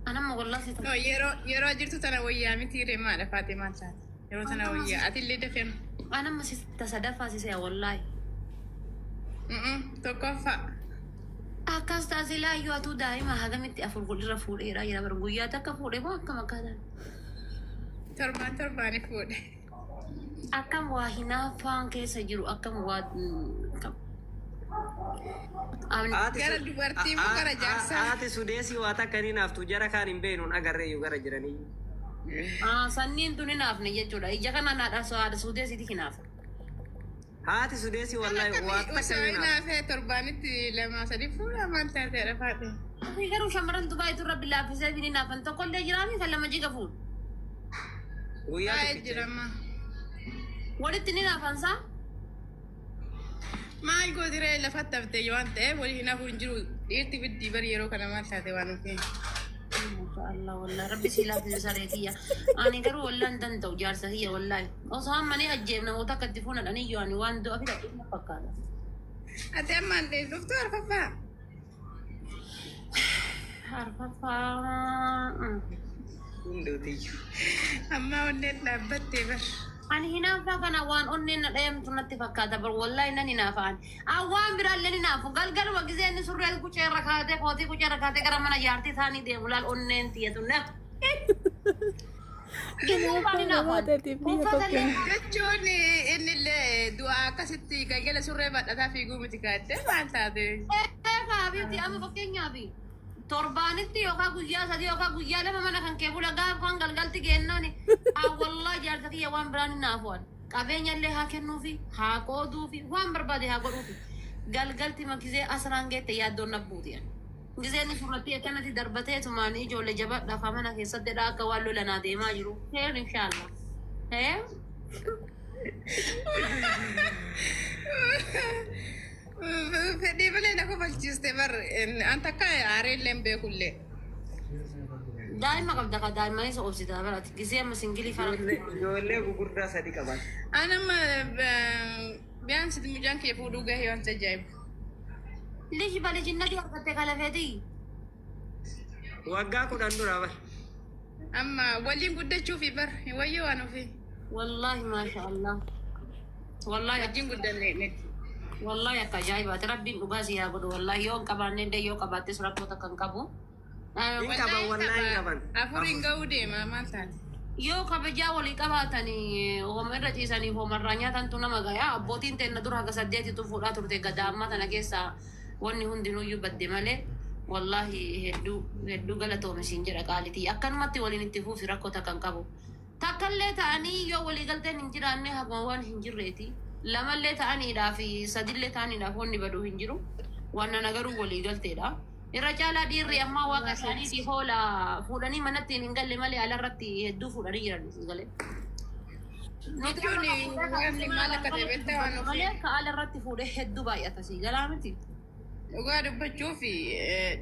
أنا ما والله No, yeroo jirtu tana wayyaa miti reemaadha Faatimaan taate. Yeroo tana wayyaa ati illee dafeem. أنا ما تصدق فاسي والله. Tokkoffaa. Akas taasila yoo atu daa'ima haga miti afur gudira fuudheera jira bar guyyaa takka fuudhee moo akkam akkaataan Torbaani fuudhe. akkam waa hinaafaan keessa jiru akkam waa Gara dubartii moo gara jaarsaa? Ati sudeesii waa takka ni naaftu jara kaan hin beeknuun agarreeyyuu gara jiranii. sanniin tuni naafne jechuudha ija kana naadha haadha suudeesiiti hinaafa. Haati sudeesii wallahi waa takka ni Osoo naaftu. naafee torbaanitti lama sadii fuudha maal taateedha Faati. Ofii garuu shamarran Dubaayitu rabbi laaffisee bini naafan tokkollee jiraami kan lama jiga fuudhu. Guyyaa Baay'ee tokkicha. jirama. Walitti ni naafansaa? Maal gootiree lafatti haftee yoo waan ta'eef walii hinaafuu hin jiru dhiirti biddii bari yeroo kana maal taate waan ofiin. Allah wallah rabbi si laaffise sareetiyya. Ani garuu wallaan danda'u jaarsa kiyya wallahi. Osoo hammanii ajjeef namoota akka itti fuunadhanii yoo ani waan du'a fida dhimma fakkaata. Ati ammaan dhuftu harfaffaa. Harfaffaa. Hunduutiyyuu. Amma onneen dhaabbattee bar. Ani hinaafa kana waan onneen na dhayamtu natti fakkaata bar wallahi nan hinaafaan. Waan biraallee hinaafu galgaluma gisee inni surree quceerra kaatee kootii quceerra kaatee gara mana jaartii isaanii deemu laal onneen tiyyatu na. Jechuun innillee du'a akkasitti galgala surree badhataa fiiguu miti kaadde maal taate? Kaabiitti amma fakkeenyaaf torbaanitti yookaan guyyaa sadii yookaan guyyaa lama mana kan kee bula gaafa kan galgalti kennaani wallahi jaarsa kiyya waan biraan hinaafuun qabeenya illee haa kennuufi haa qooduufi waan barbaade haa godhuufi galgalti makisee asraan geette yaaddoon nabbuuti. Giseen surratti akkanatti darbatee tumaanii ijoollee jabaadhaaf mana keessatti akka waan lolanaa deemaa jiru. Heer inshaallah. Fedhii malee na kofalchiiste bar anta akka aareellee hin beekullee. Daa'ima qabda ka daa'immanis obsita barati gisee amma singilii fara. Ijoollee gugurdaa sadii qaban. Anamma biyaan sitti mucaan kee fuudhuu gahee waan ajaa'ibu. Liji balijinati argatte kalafeeti. Waggaa 10 dura bar. Amma waliin guddachuufi bar wayyoo waan ofii. Wallahi masha Allah. Wallahi Wajjin guddannee netti. wallahi akka ajaa'ibaati rabbiin dhugaa si haa godhu wallahi yoo hin qabaanne illee yoo qabaattes rakkoota kan qabu. Hin qaban wallahi hin qaban. Afuriin gahuu deema maal taate? Yoo kabajaa walii qabaatanii hooma irra ciisanii hoomarraa nyaatantu nama gayaa abbootiin teenna dura haga 8tu fuudhaa turte gadaammaa tana keessaa wanni hundinuuyyuu badde malee wallahi hedduu galatoomisiin jedha qaalitii akkanumatti waliin itti fuufi rakkoota kan qabu. Takkallee ta'anii yoo walii galteen hin jiraanne haguma waan hin jirreeti. Lamallee ta'aniidhaa fi sadillee ta'aniidhaaf wanni baduu hin jiru. Waan ana garuu walii galteedha. Irra caalaa dhiirri ammaa waaqa isaaniitii hoola fuudhanii manatti hin galle malee alarratti hedduu fuudhanii jiran galee. Jechuun wanni maal akka ta'e beektaa waan ofii. Malee akka alarratti fuudhee hedduu baay'ata si galaa miti. Dhugaa dubbachuu fi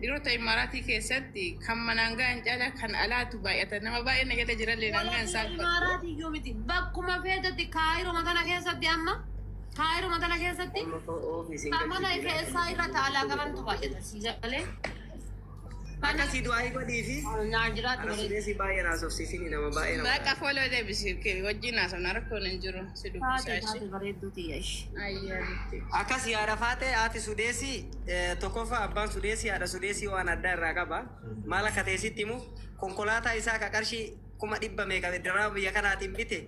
dhiirota imaraatii keessatti kan manaan gahan caalaa kan alaatu baay'ata. Nama baay'ee nagada jirallee naannoo isaan Imaaraatii iyyuu miti bakkuma feetatti kaayiruma tana keessatti amma kaayiruma tana keessatti mana keessaa irra taalaa qabantu baay'ata si galee. Akkasii du'aa godhii fi Naan jiraatu malee. sudeesii baay'ee naasofsiisini nama baay'ee nama. Baqa foloo deebisii wajjin haasofna rakkoon hin jiru si dubbisaa ishee. Taate bareedduuti yashi. Ayyaanitti. Akkas yaada faate haati sudeesii tokkoffaa abbaan sudeesii haadha sudeesii waan addaa irraa qaba. Maal akka teessitti himu konkolaataa isaa ka qarshii 100 meeqa bidiraa biyya kanaatiin bite.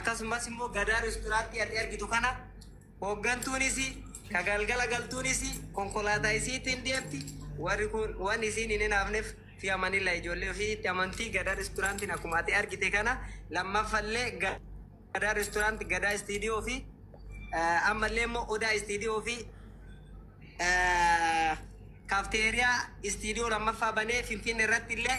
Akkasumas immoo gadaa reesturaantii ati argitu kana hooggantuunis ka galgala galtuunis konkolaataa isiitiin deemti. Warri kun waan isiin hin hinaafneef fi amanilla ijoollee ofiitti amantii gadaa reesturaantiin akkuma ati argite kana lammaffallee gadaa reesturaantii gadaa istiidiyoo fi ammallee immoo odaa istiidiyoo fi kaafteeriyaa istiidiyoo lammaffaa banee finfinnee irratti illee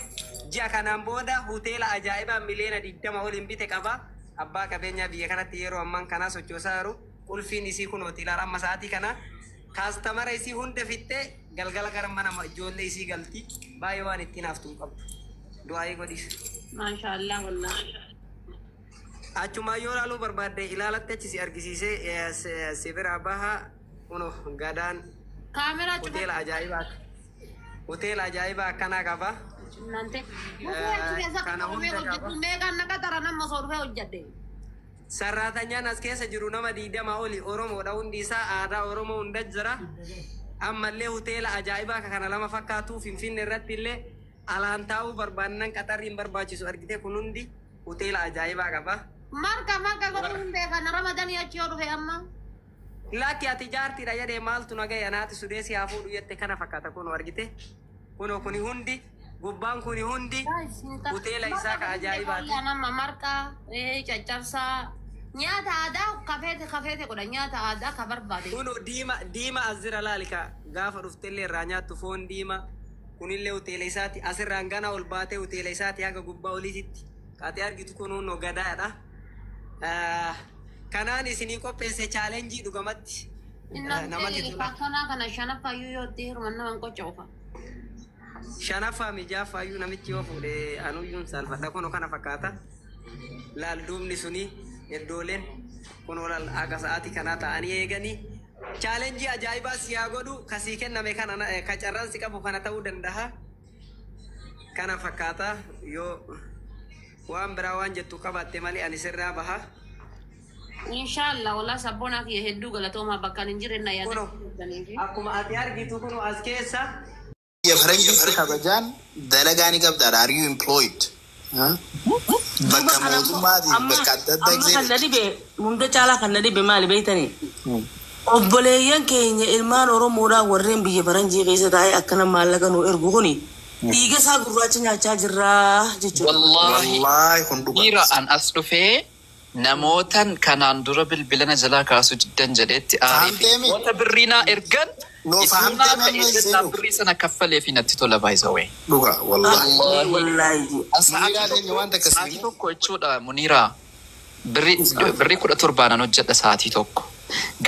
ji'a kanaan booda hoteela ajaa'ibaa miliyoona 20 waliin bite qaba. Abbaa qabeenyaa biyya kanatti yeroo ammaan kanaa sochoosaa jiru qulfiin isii kun hoteelaa amma sa'aatii kana kaastamara isii hunda fittee galgala gara mana ijoollee isii galti baay'ee waan ittiin haftuu qabdu du'aayii godhis. Maashaallah wallahi. Achuma yoo ilaaluu barbaadde ilaalatti achi si argisiisee si bira baha uno gadaan Kaameraa hoteela ajaa'ibaa akkanaa qaba. Nanti. Kana hunda qaba. Meeqaan naqa tarana masoo dhufee hojjedhe. Sarratanyaan as keessa jiru nama 20 oli Oromoodha hundi isaa aadaa Oromoo hunda jira. Ammallee hoteela ajaa'ibaa kana lama fakkaatu Finfinnee irratti illee alaan taa'uu barbaannan qaxarriin barbaachisu argite kun hundi hoteela ajaa'ibaa qaba. Marka godhuun beekana Ramadanii achi yoo dhufe amma. Lakki ati jaartiidha jedhee maaltu nagaya anaati Sudeesii haa fuudhu jette kana fakkaata kun argite. Kunoo kuni hundi gubbaan kuni hundi hoteela isaa ka ajaa'ibaati. Nama marka caccabsaa nyaata aadaa kafeete godha nyaata aadaa ka barbaade. Kunoo diima azira laalika gaafa dhuftellee irraa nyaattu foon diima kunillee hoteela isaati asirraan gana ol baatee hoteela isaati haga gubbaa oliititti kaatee argitu kunuun gadaadha. Kanaan isinii qopheesse chaalenjii dhugamatti. Namatti tola. Kana shanaffaayyuu yoo deeruman naman qoccoofa. Shanaffaa mijaaffaayyuu namichi yoo fuudhe anuyyuun salphadha kunoo kana fakkaata. Laal duubni suni iddooleen kunoo laal akka sa'aatii kanaa ta'anii eeganii. Chaalenjii ajaa'ibaa si haa godhu kasii kenname kana ka carraan si qabu kana ta'uu danda'a. Kana fakkaata yoo waan biraa waan jettu qabaatte malee ani sirraa baha. Inshallah wala sabona ki heddu galatoma bakkan injirna ya. Akkuma ati argitu kun as keessa ya farangi kabajan dalagani qabda are you employed bakka mootummaati bakka adda kan dibe munda chala kan dibe mali beeytani obboleeyyan keenya ilmaan oromoodhaa warreen biyya faranjii keessa taa'ee akkana maallaqa nu ergu kuni dhiiga isaa gurraacha nyaachaa jirra jechuudha. wallahi hunduba Hira an as dhufee namootan kanaan dura bilbilana jalaa kaasuu jiddan jedheetti Fahamteemi? wanta birriinaa ergan No, fahamteemi amma isnaa isinu. birrii sana kaffalee fi natti tola baay'isawee. dhuga wallahi wallahi Muniraa deenya waan takka Sa'aatii sini tokko jechuudha Muniraa birrii 17 hojjedha sa'aatii tokko.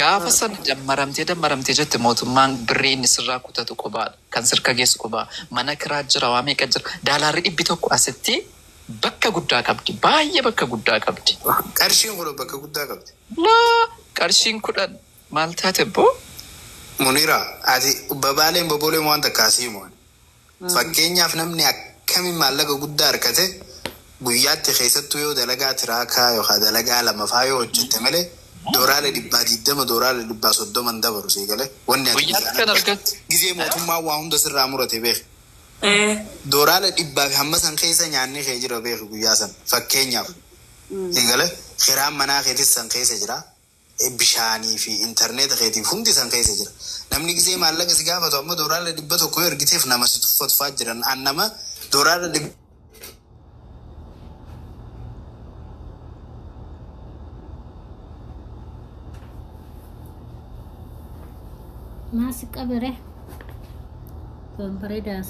Gaafa sana dammaramtee jette mootummaan birrii inni sirraa kutatu qobaadha. Kan sirka geessu qobaa. Mana kiraa jira waa meeqa jira. Daalaarri 100 asitti bakka guddaa qabdi. Baay'ee bakka guddaa qabdi. qarshiin kun bakka guddaa qabdi. Laa qarshiin 10 maal taate boo? Muniraa ati babaaleen bobooleen waan takka asii mo'an. Fakkeenyaaf namni akkamiin maallaqa guddaa harkate guyyaatti keessattuu yoo dalagaa tiraakaa yookaan dalagaa lamafaa yoo hojjette malee dooraala 120 dooraala 130 dabaru sii galee wanni Guyyaatti kan argattu. gizee mootummaa waa hunda sirraa murate beek. Dooraala 100 hamma san keessa nyaanni kee jira beek guyyaa san fakkeenyaaf. Sii galee kiraan manaa keetis san keessa jira. Bishaanii fi intarneeta keetiif hundi san keessa jira. Namni gizee maallaqa si gaafatu amma dooraala 100 yoo ergiteef nama si tuffatufaa jiran an nama dooraala 100 Masih kabar ya? Bareeda